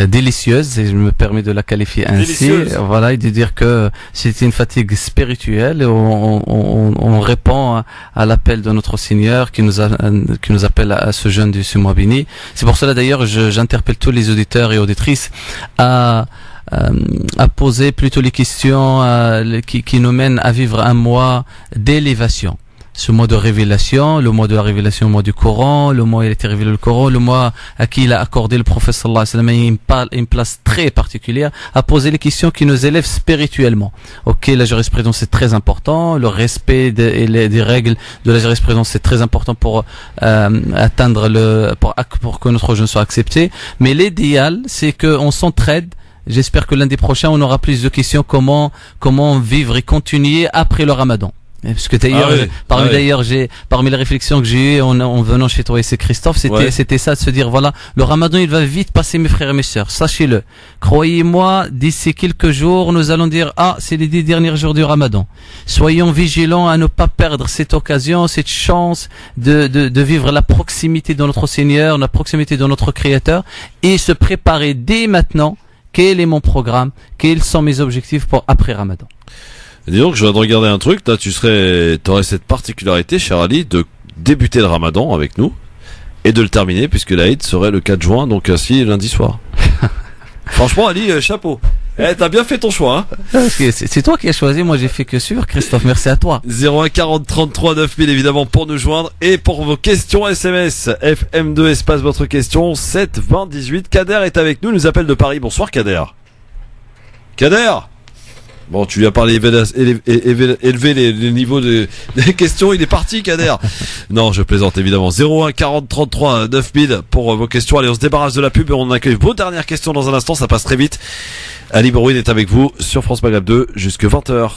Speaker 4: délicieuse, et je me permets de la qualifier ainsi.
Speaker 3: Délicieuse.
Speaker 4: Voilà, et de dire que c'est une fatigue spirituelle. On répond à l'appel de notre Seigneur qui nous appelle à ce jeûne du mois béni. C'est pour cela d'ailleurs j'interpelle tous les auditeurs et auditrices à poser plutôt les questions qui nous mènent à vivre un mois d'élévation. Ce mois de révélation, le mois de la révélation, le mois du Coran, le mois où il a été révélé le Coran, le mois à qui il a accordé le prophète sallallahu alayhi wa sallam une place très particulière, à poser les questions qui nous élèvent spirituellement. Ok, la jurisprudence c'est très important, le respect des règles de la jurisprudence c'est très important pour atteindre pour que notre jeûne soit accepté. Mais l'idéal c'est qu'on s'entraide. J'espère que lundi prochain on aura plus de questions comment vivre et continuer après le Ramadan. Parce que d'ailleurs, parmi les réflexions que j'ai eues en venant chez toi et c'est Christophe, c'était ça de se dire, voilà, le Ramadan il va vite passer mes frères et mes sœurs, sachez-le. Croyez-moi, d'ici quelques jours, nous allons dire, c'est les 10 derniers jours du Ramadan. Soyons vigilants à ne pas perdre cette occasion, cette chance de vivre la proximité de notre Seigneur, la proximité de notre Créateur et se préparer dès maintenant. Quel est mon programme? Quels sont mes objectifs pour après Ramadan?
Speaker 3: Dis donc, je viens de regarder un truc. Là, t'aurais cette particularité, cher Ali, de débuter le Ramadan avec nous et de le terminer, puisque l'Aïd serait le 4 juin, donc ainsi lundi soir. Franchement, Ali, chapeau. T'as bien fait ton choix, hein.
Speaker 4: C'est toi qui as choisi, moi j'ai fait que suivre, Christophe, merci à toi.
Speaker 3: 01 40 33 9000 évidemment pour nous joindre et pour vos questions SMS. FM2 espace votre question 7 20 18. Kader est avec nous, il nous appelle de Paris. Bonsoir Kader. Kader. Bon, tu lui as parlé élever les niveaux des questions, il est parti Kader. Non, je plaisante évidemment. 01 40 33 9000 pour vos questions. Allez, on se débarrasse de la pub et on accueille vos dernières questions dans un instant, ça passe très vite. Ali Borouine est avec vous sur France Maghreb 2 jusque 20h.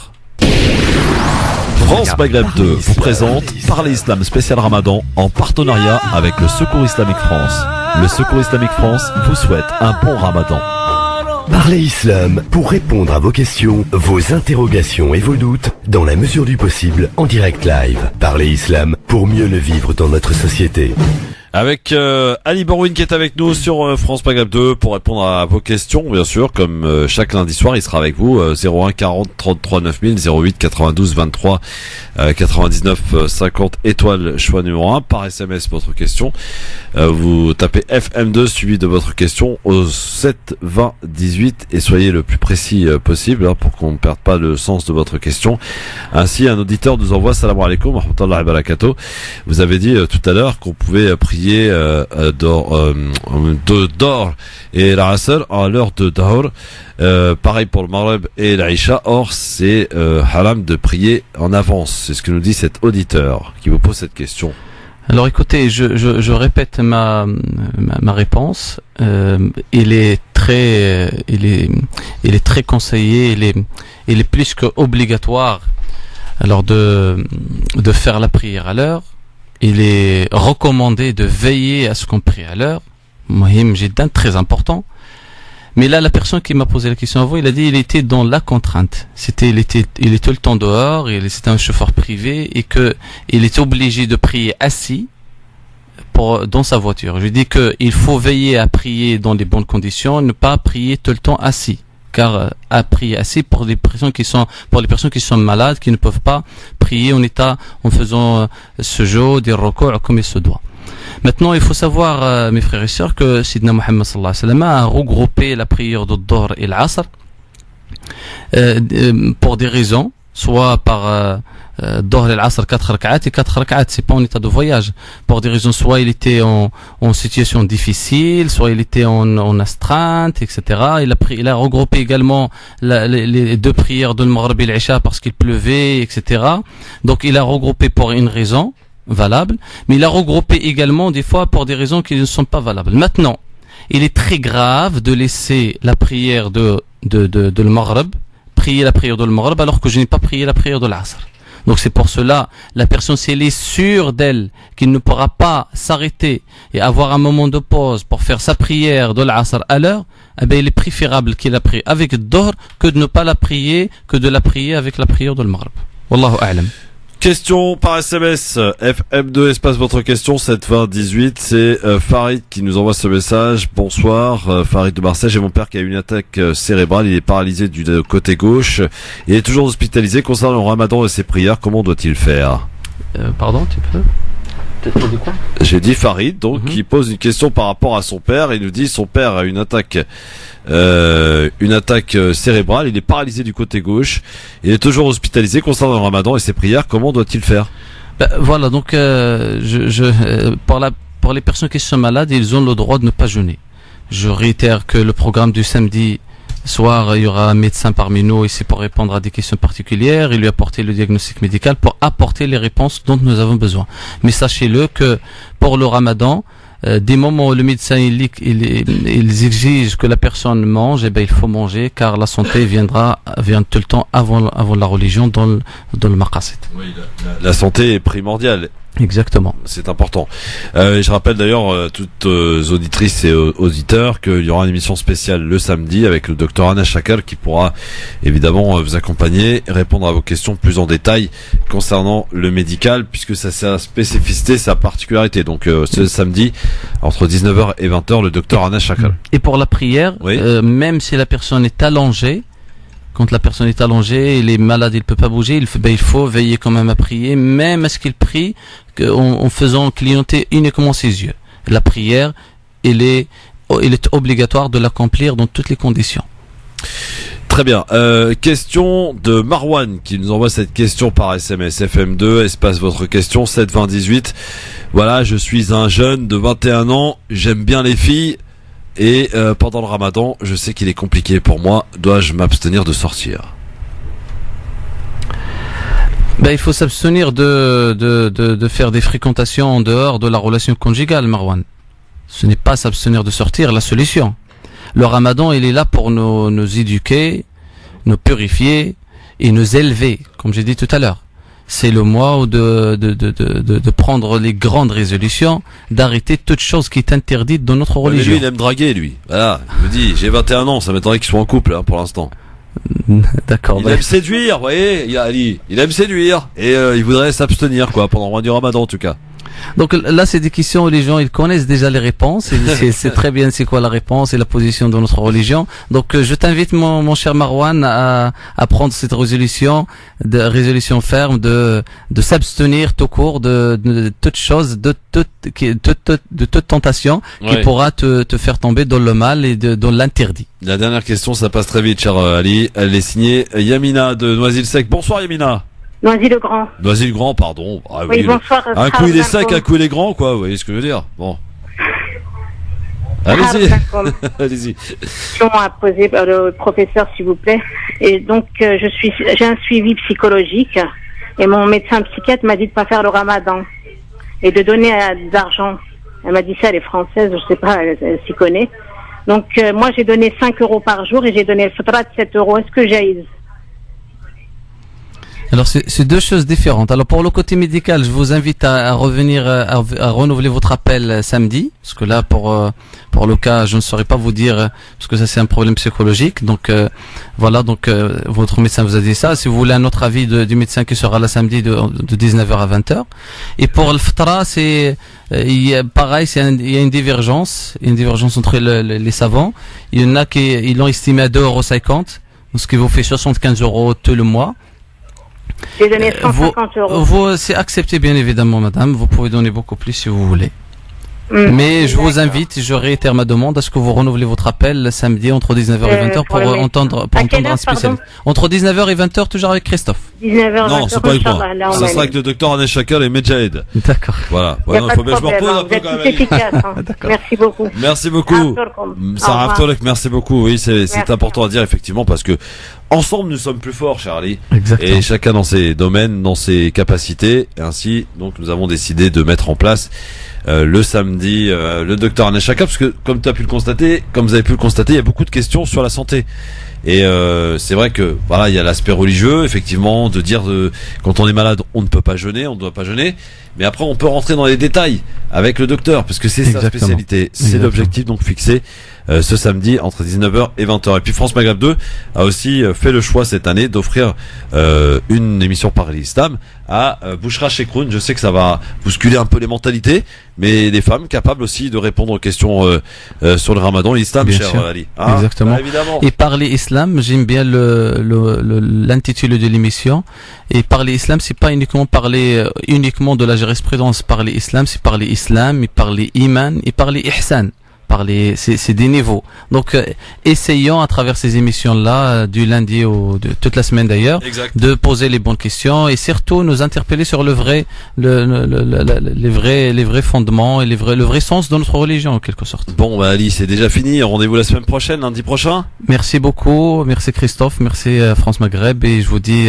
Speaker 3: France Maghreb 2 vous présente Parler Islam spécial Ramadan en partenariat avec le Secours Islamique France. Le Secours Islamique France vous souhaite un bon Ramadan.
Speaker 2: Parlez Islam pour répondre à vos questions, vos interrogations et vos doutes dans la mesure du possible en direct live. Parlez Islam pour mieux le vivre dans notre société.
Speaker 3: Avec Ali Borouine qui est avec nous sur France Maghreb 2 pour répondre à vos questions, bien sûr, comme chaque lundi soir, il sera avec vous 01 40 33 9000 08 92 23 99 50 étoile choix numéro 1 par SMS votre question. Vous tapez FM2 suivi de votre question au 7 20 18 et soyez le plus précis possible pour qu'on ne perde pas le sens de votre question. Ainsi, un auditeur nous envoie salam alaikum wa rahmatullahi wa barakatuh. Vous avez dit tout à l'heure qu'on pouvait prier d'or et l'Asr à l'heure de Dahor. Pareil pour le Maghreb et l'Aïcha. Or, c'est haram de prier en avance. C'est ce que nous dit cet auditeur qui vous pose cette question.
Speaker 4: Alors écoutez, je répète ma réponse. Il est très conseillé, il est plus que obligatoire alors de faire la prière à l'heure. Il est recommandé de veiller à ce qu'on prie à l'heure. Mohim jiddan, très important. Mais là, la personne qui m'a posé la question avant, il a dit il était dans la contrainte. Il était tout le temps dehors, c'était un chauffeur privé et il était obligé de prier assis dans sa voiture. Je dis qu'il faut veiller à prier dans les bonnes conditions, ne pas prier tout le temps assis. Car à prier assis pour les personnes qui sont malades, qui ne peuvent pas prier en faisant sujoud, des ruku' comme il se doit. Maintenant, il faut savoir, mes frères et sœurs, que Sidna Muhammad sallallahu alayhi wa sallam a regroupé la prière de Dhuhr et l'Asr pour des raisons, soit par Dhuhr et l'Asr 4 rak'at et 4 rak'at, c'est pas en état de voyage. Pour des raisons, soit il était en situation difficile, soit il était en astreinte, etc. Il a regroupé également les deux prières de Maghrib et l'Isha parce qu'il pleuvait, etc. Donc il a regroupé pour une raison valable, mais il a regroupé également des fois pour des raisons qui ne sont pas valables. Maintenant, il est très grave de laisser la prière de le Maghrib, prier la prière de le Maghrib alors que je n'ai pas prié la prière de l'Asr. Donc c'est pour cela, la personne, si elle est sûre d'elle, qu'il ne pourra pas s'arrêter et avoir un moment de pause pour faire sa prière de l'Asr à l'heure, eh bien il est préférable qu'il la prie avec Dhuhr que de ne pas la prier, que de la prier avec la prière de le Maghrib. Wallahu a'lam.
Speaker 3: Question par SMS, FM2 espace votre question 7 20 18, c'est Farid qui nous envoie ce message. Bonsoir, Farid de Marseille, j'ai mon père qui a eu une attaque cérébrale, il est paralysé du côté gauche, il est toujours hospitalisé. Concernant le Ramadan et ses prières, comment doit-il faire?
Speaker 4: Pardon, tu peux peut-être dire quoi?
Speaker 3: J'ai dit Farid, donc qui pose une question par rapport à son père. Il nous dit son père a une attaque cérébrale, il est paralysé du côté gauche, il est toujours hospitalisé. Concernant le Ramadan et ses prières, comment doit-il faire?
Speaker 4: Voilà, donc pour les personnes qui sont malades, ils ont le droit de ne pas jeûner. Je réitère que le programme du samedi soir, il y aura un médecin parmi nous ici pour répondre à des questions particulières et lui apporter le diagnostic médical pour apporter les réponses dont nous avons besoin. Mais sachez-le que pour le Ramadan, des moments où le médecin il exige que la personne mange, eh ben il faut manger, car la santé vient tout le temps avant la religion dans le maqasid.
Speaker 3: Oui, la santé est primordiale.
Speaker 4: Exactement.
Speaker 3: C'est important. Je rappelle d'ailleurs toutes auditrices et auditeurs qu'il y aura une émission spéciale le samedi avec le docteur Anas Shakar qui pourra évidemment vous accompagner et répondre à vos questions plus en détail concernant le médical, puisque ça c'est sa spécificité, sa particularité. Donc ce samedi entre 19h et 20h le docteur Anas Shakar.
Speaker 4: Et pour la prière,
Speaker 3: oui.
Speaker 4: Même si la personne est allongée, quand la personne est allongée, il est malade, il peut pas bouger, il faut veiller quand même à prier, même à ce qu'il prie en faisant clignoter uniquement ses yeux. La prière, il est obligatoire de l'accomplir dans toutes les conditions.
Speaker 3: Très bien. Question de Marwan qui nous envoie cette question par SMS FM2, espace votre question 72018. Voilà, je suis un jeune de 21 ans, j'aime bien les filles. Et pendant le ramadan, je sais qu'il est compliqué pour moi. Dois-je m'abstenir de sortir?
Speaker 4: Il faut s'abstenir de faire des fréquentations en dehors de la relation conjugale, Marwan. Ce n'est pas s'abstenir de sortir la solution. Le ramadan, il est là pour nous éduquer, nous purifier et nous élever, comme j'ai dit tout à l'heure. C'est le mois de prendre les grandes résolutions, d'arrêter toute chose qui est interdite dans notre religion.
Speaker 3: Lui, il aime draguer, lui. Voilà, il me dit, j'ai 21 ans, ça m'étonnerait qu'il soit en couple pour l'instant.
Speaker 4: D'accord.
Speaker 3: Il aime séduire, vous voyez, il aime séduire et il voudrait s'abstenir pendant le mois du ramadan en tout cas.
Speaker 4: Donc là, c'est des questions où les gens ils connaissent déjà les réponses. Et c'est très bien c'est quoi la réponse et la position de notre religion. Donc je t'invite mon cher Marwan à prendre cette résolution ferme de s'abstenir tout court de toute chose, de toute tentation qui pourra te faire tomber dans le mal et dans l'interdit.
Speaker 3: La dernière question, ça passe très vite, cher Ali. Elle est signée Yamina de Noisy-le-Sec. Bonsoir Yamina.
Speaker 5: Noisy-le-Grand.
Speaker 3: Noisy-le-Grand, pardon. Ah,
Speaker 5: oui, bonsoir.
Speaker 3: Un coup il est sec, un coup il est grand, quoi. Vous voyez ce que je veux dire? Bon. Allez-y. Allez-y.
Speaker 5: Question à poser au professeur, s'il vous plaît. Et donc, j'ai un suivi psychologique. Et mon médecin psychiatre m'a dit de pas faire le ramadan. Et de donner de l'argent. Elle m'a dit ça, elle est française, je sais pas, elle s'y connaît. Donc, moi, j'ai donné 5 euros par jour et j'ai donné le fatra de 7 euros. Est-ce que j'ai...
Speaker 4: Alors c'est deux choses différentes. Alors pour le côté médical, je vous invite à revenir à renouveler votre appel samedi, parce que là pour le cas, je ne saurais pas vous dire parce que ça c'est un problème psychologique. Donc voilà, donc votre médecin vous a dit ça. Si vous voulez un autre avis du médecin qui sera là samedi de 19h à 20h. Et pour le fatra, c'est pareil, il y a une divergence entre les savants. Il y en a qui ils l'ont estimé à 2,50 €, ce qui vous fait 75 € tout le mois.
Speaker 5: J'ai donné 150 euros.
Speaker 4: C'est accepté bien évidemment madame, vous pouvez donner beaucoup plus si vous voulez. Mais je vous invite, je réitère ma demande à ce que vous renouvelez votre appel samedi entre 19h et 20h pour entendre un spécialiste. Entre 19h et 20h toujours avec Christophe.
Speaker 5: 19h.
Speaker 3: Non, c'est pas avec moi. Ça sera avec le docteur Anas Shakar et Medjahed.
Speaker 4: D'accord.
Speaker 3: Voilà. Il faut bien que je me repose un peu quand même.
Speaker 5: Efficace, Merci beaucoup.
Speaker 3: Merci beaucoup. Sarah Aftolek, merci beaucoup. Oui, c'est important à dire effectivement parce que ensemble nous sommes plus forts, Charlie.
Speaker 4: Exactement.
Speaker 3: Et chacun dans ses domaines, dans ses capacités. Et ainsi, donc, nous avons décidé de mettre en place le samedi le docteur Anas Shakar, parce que comme vous avez pu le constater, il y a beaucoup de questions sur la santé. Et c'est vrai que voilà, il y a l'aspect religieux, effectivement, de dire quand on est malade, on ne peut pas jeûner, on ne doit pas jeûner. Mais après, on peut rentrer dans les détails avec le docteur, parce que c'est sa spécialité. C'est l'objectif donc fixé ce samedi entre 19h et 20h. Et puis France Maghreb 2 a aussi fait le choix cette année d'offrir une émission par l'islam à Bouchra Chekroun. Je sais que ça va bousculer un peu les mentalités, mais des femmes capables aussi de répondre aux questions sur le ramadan, l'islam, cher Ali.
Speaker 4: Exactement.
Speaker 3: Bah, évidemment.
Speaker 4: Et parler islam, j'aime bien l'intitulé de l'émission. Et parler islam, c'est pas uniquement parler uniquement de la jurisprudence. Parler islam, c'est parler islam, et parler iman, et parler ihsan. c'est des niveaux. Donc essayons à travers ces émissions-là, du lundi au de toute la semaine d'ailleurs, de poser les bonnes questions et surtout nous interpeller sur les vrais fondements et le vrai sens de notre religion en quelque sorte.
Speaker 3: Bon, bah Ali, c'est déjà fini. Rendez-vous la semaine prochaine, lundi prochain.
Speaker 4: Merci beaucoup, merci Christophe, merci France Maghreb et je vous dis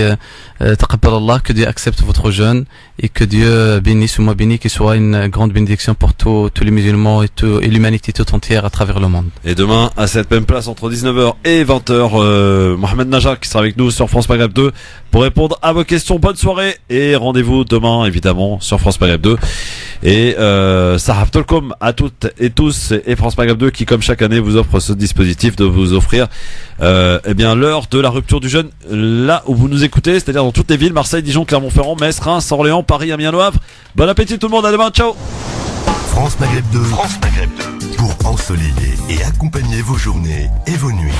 Speaker 4: taqabbal Allah, que Dieu accepte votre jeûne et que Dieu bénisse ce mois béni, qu'il soit une grande bénédiction pour tous les musulmans et l'humanité tout entière à travers le monde.
Speaker 3: Et demain, à cette même place, entre 19h et 20h, Mohamed Najjar qui sera avec nous sur France Maghreb 2 pour répondre à vos questions. Bonne soirée et rendez-vous demain, évidemment, sur France Maghreb 2. Et Sahab Tolkom à toutes et tous et France Maghreb 2 qui, comme chaque année, vous offre ce dispositif de vous offrir l'heure de la rupture du jeûne là où vous nous écoutez, c'est-à-dire dans toutes les villes, Marseille, Dijon, Clermont-Ferrand, Metz, Reims, Orléans, Paris, Amiens, Le Havre. Bon appétit tout le monde, à demain, ciao.
Speaker 2: France Maghreb 2, pour ensoleiller et accompagner vos journées et vos nuits.